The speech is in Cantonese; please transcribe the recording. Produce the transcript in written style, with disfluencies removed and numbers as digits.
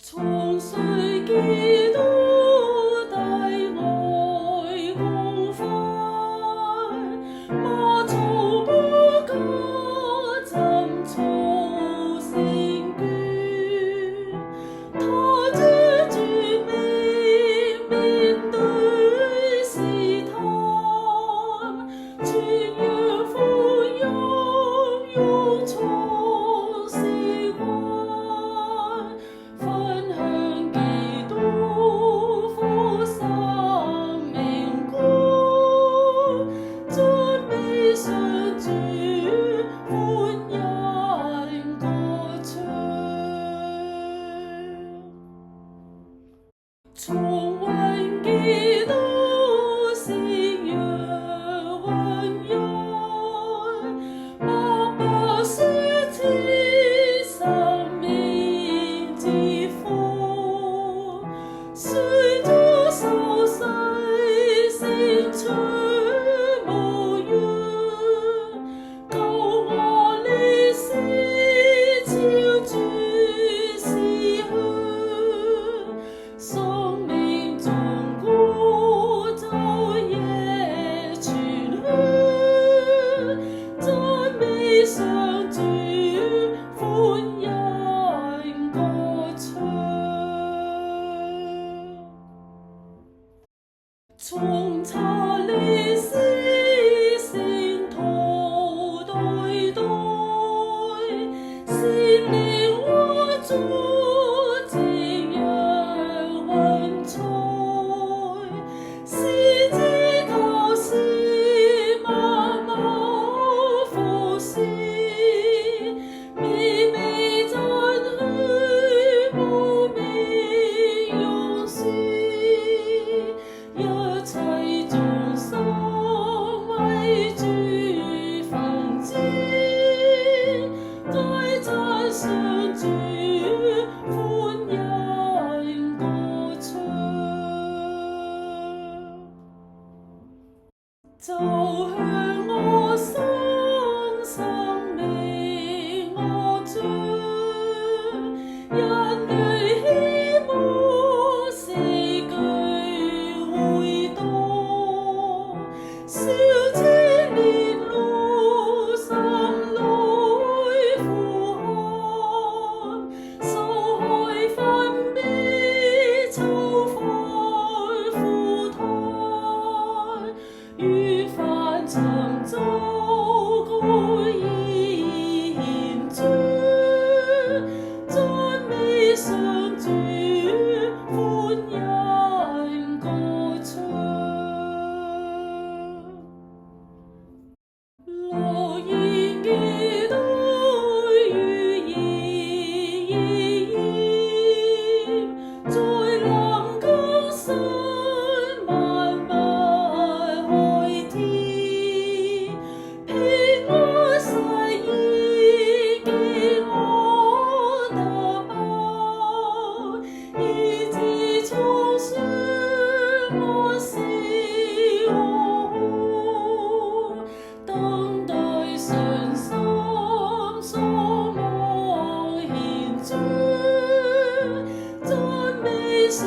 從誰基督大愛共分，馬槽不假怎操成倦，他這絕命面對試探，傳揚福音勇闖死關，分享基督福生命歌，讚美上主，歡欣歌唱。重溫基督信仰溫柔，白雪天生命之父，隨着受洗成長無怨，救我離死朝主思鄉，生命中鼓晝夜傳香，讚美上主，歡欣歌唱。從查理斯聖徒代代，使你我做這樣雲彩，使這教師慢慢服侍，美美讚許無名勇士，一切眾生為主奮戰，該讚上主，歡欣歌唱。走向我生命樂章，人類希望四句回蕩，小青年路心內呼喊，受害分別囚犯苦嘆，於凡尋找公義獻尊，讚美上主，歡欣歌唱。樂言基督語言意驗，在臨更新萬物開天，平安誓意給我得報，以致從上我死我活，等待信心所望獻尊，讚美上